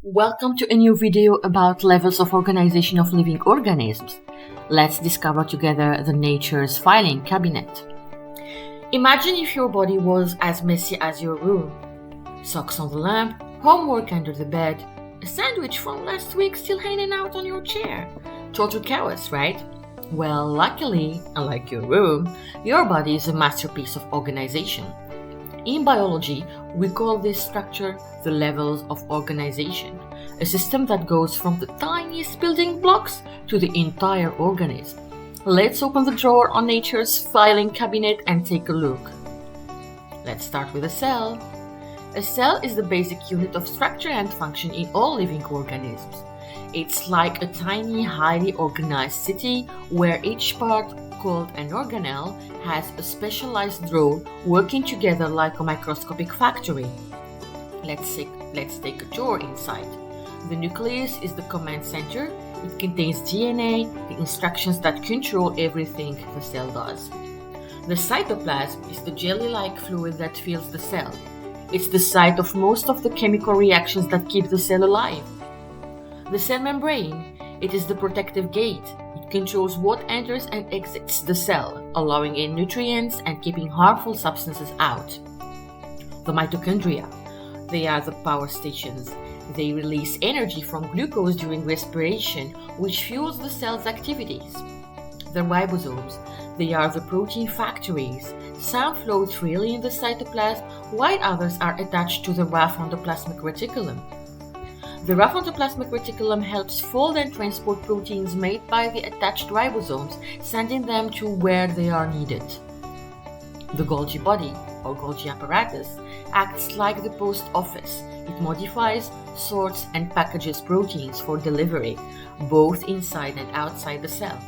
Welcome to a new video about levels of organization of living organisms. Let's discover together the nature's filing cabinet. Imagine if your body was as messy as your room. Socks on the lamp, homework under the bed, a sandwich from last week still hanging out on your chair. Total chaos, right? Well, luckily, unlike your room, your body is a masterpiece of organization. In biology, we call this structure the levels of organization, a system that goes from the tiniest building blocks to the entire organism. Let's open the drawer on nature's filing cabinet and take a look. Let's start with a cell. A cell is the basic unit of structure and function in all living organisms. It's like a tiny, highly organized city where each part, called an organelle, has a specialized role working together like a microscopic factory. Let's take a tour inside. The nucleus is the command center. It contains DNA, the instructions that control everything the cell does. The cytoplasm is the jelly-like fluid that fills the cell. It's the site of most of the chemical reactions that keep the cell alive. The cell membrane, it is the protective gate. It controls what enters and exits the cell, allowing in nutrients and keeping harmful substances out. The mitochondria, they are the power stations. They release energy from glucose during respiration, which fuels the cell's activities. The ribosomes, they are the protein factories. Some float freely in the cytoplasm, while others are attached to the rough endoplasmic reticulum. The rough endoplasmic reticulum helps fold and transport proteins made by the attached ribosomes, sending them to where they are needed. The Golgi body, or Golgi apparatus, acts like the post office. It modifies, sorts, and packages proteins for delivery, both inside and outside the cell.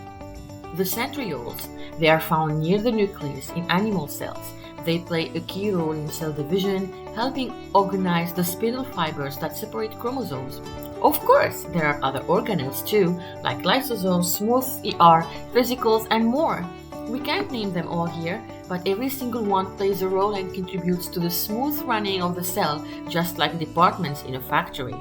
The centrioles, they are found near the nucleus in animal cells. They play a key role in cell division, helping organize the spindle fibers that separate chromosomes. Of course, there are other organelles too, like lysosomes, smooth ER, vesicles, and more. We can't name them all here, but every single one plays a role and contributes to the smooth running of the cell, just like departments in a factory.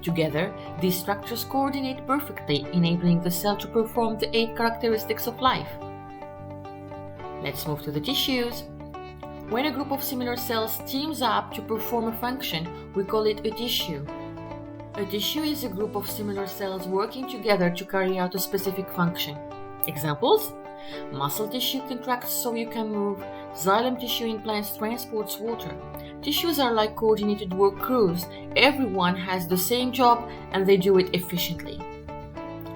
Together, these structures coordinate perfectly, enabling the cell to perform the 8 characteristics of life. Let's move to the tissues. When a group of similar cells teams up to perform a function, we call it a tissue. A tissue is a group of similar cells working together to carry out a specific function. Examples? Muscle tissue contracts so you can move. Xylem tissue in plants transports water. Tissues are like coordinated work crews. Everyone has the same job and they do it efficiently.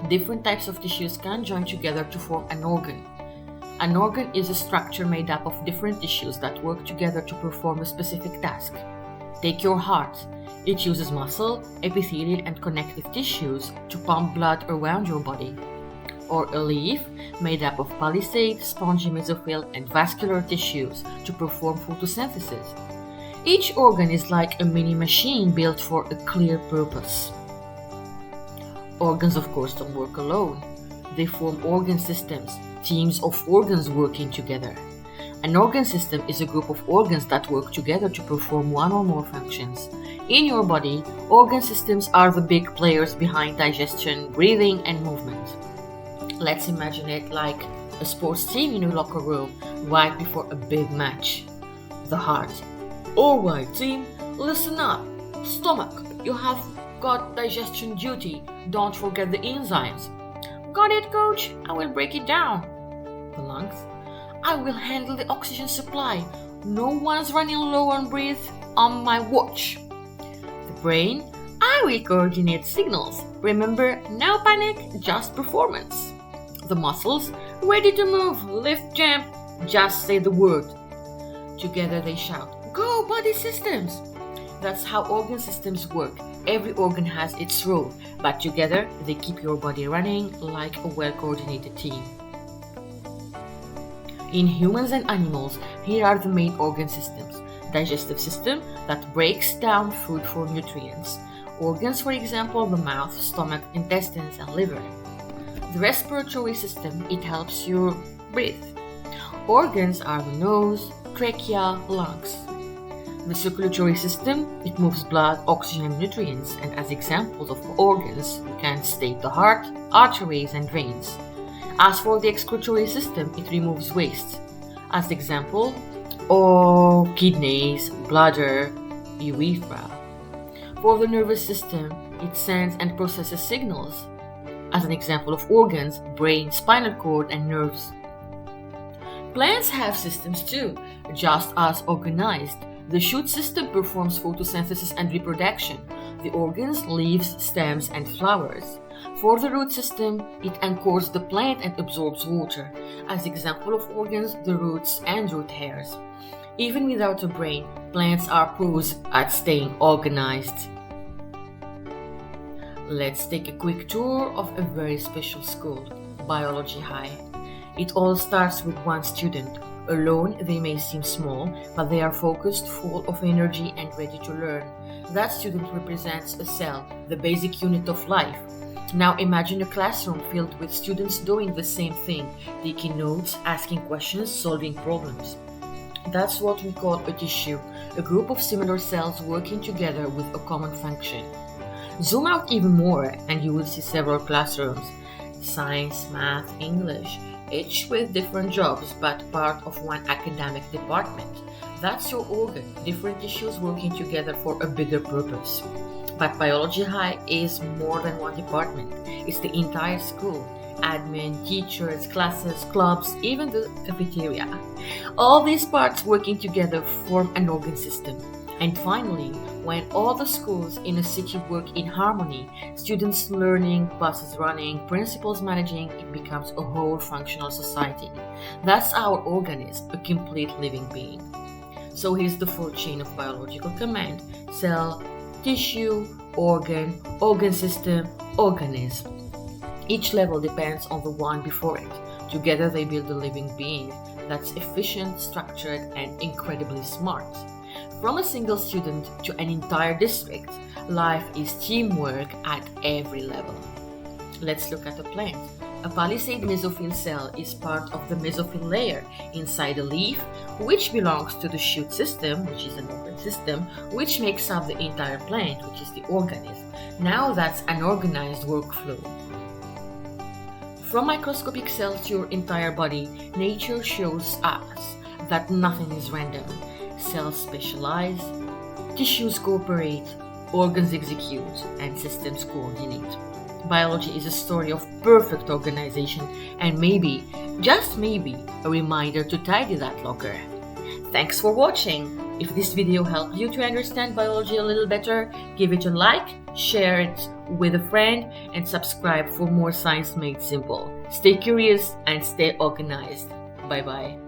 Different types of tissues can join together to form an organ. An organ is a structure made up of different tissues that work together to perform a specific task. Take your heart. It uses muscle, epithelial, and connective tissues to pump blood around your body. Or a leaf, made up of palisade, spongy mesophyll, and vascular tissues to perform photosynthesis. Each organ is like a mini machine built for a clear purpose. Organs, of course, don't work alone. They form organ systems, teams of organs working together. An organ system is a group of organs that work together to perform one or more functions. In your body, organ systems are the big players behind digestion, breathing, and movement. Let's imagine it like a sports team in a locker room right before a big match. The heart. Alright team, listen up. Stomach, you have got digestion duty. Don't forget the enzymes. Got it, coach. I will break it down. The lungs. I will handle the oxygen supply. No one's running low on breath on my watch. The brain. I will coordinate signals. Remember, no panic, just performance. The muscles. Ready to move, lift, jump. Just say the word. Together they shout, go body systems. That's how organ systems work. Every organ has its role, but together they keep your body running like a well-coordinated team. In humans and animals, here are the main organ systems. Digestive system that breaks down food for nutrients. Organs, for example, the mouth, stomach, intestines, and liver. The respiratory system, it helps you breathe. Organs are the nose, trachea, lungs. The circulatory system, it moves blood, oxygen and nutrients, and as examples of organs, we can state the heart, arteries and veins. As for the excretory system, it removes waste. As example, kidneys, bladder, urethra. For the nervous system, it sends and processes signals. As an example of organs, brain, spinal cord and nerves. Plants have systems too, just as organized. The shoot system performs photosynthesis and reproduction. The organs, leaves, stems, and flowers. For the root system, it anchors the plant and absorbs water. As example of organs, the roots and root hairs. Even without a brain, plants are pros at staying organized. Let's take a quick tour of a very special school, Biology High. It all starts with one student. Alone, they may seem small, but they are focused, full of energy and ready to learn. That student represents a cell, the basic unit of life. Now imagine a classroom filled with students doing the same thing, taking notes, asking questions, solving problems. That's what we call a tissue, a group of similar cells working together with a common function. Zoom out even more and you will see several classrooms. Science, math, English, each with different jobs but part of one academic department. That's your organ, different tissues working together for a bigger purpose. But Biology High is more than one department. It's the entire school. Admin, teachers, classes, clubs, even the cafeteria. All these parts working together form an organ system. And finally, when all the schools in a city work in harmony, students learning, buses running, principals managing, it becomes a whole functional society. That's our organism, a complete living being. So here's the full chain of biological command: cell, tissue, organ, organ system, organism. Each level depends on the one before it. Together they build a living being that's efficient, structured, and incredibly smart. From a single student to an entire district, life is teamwork at every level. Let's look at a plant. A palisade mesophyll cell is part of the mesophyll layer inside a leaf, which belongs to the shoot system, which is an organ system, which makes up the entire plant, which is the organism. Now that's an organized workflow. From microscopic cells to your entire body, nature shows us that nothing is random. Cells specialize, tissues cooperate, organs execute, and systems coordinate. Biology is a story of perfect organization and maybe, just maybe, a reminder to tidy that locker. Thanks for watching. If this video helped you to understand biology a little better, give it a like, share it with a friend, and subscribe for more science made simple. Stay curious and stay organized. Bye bye.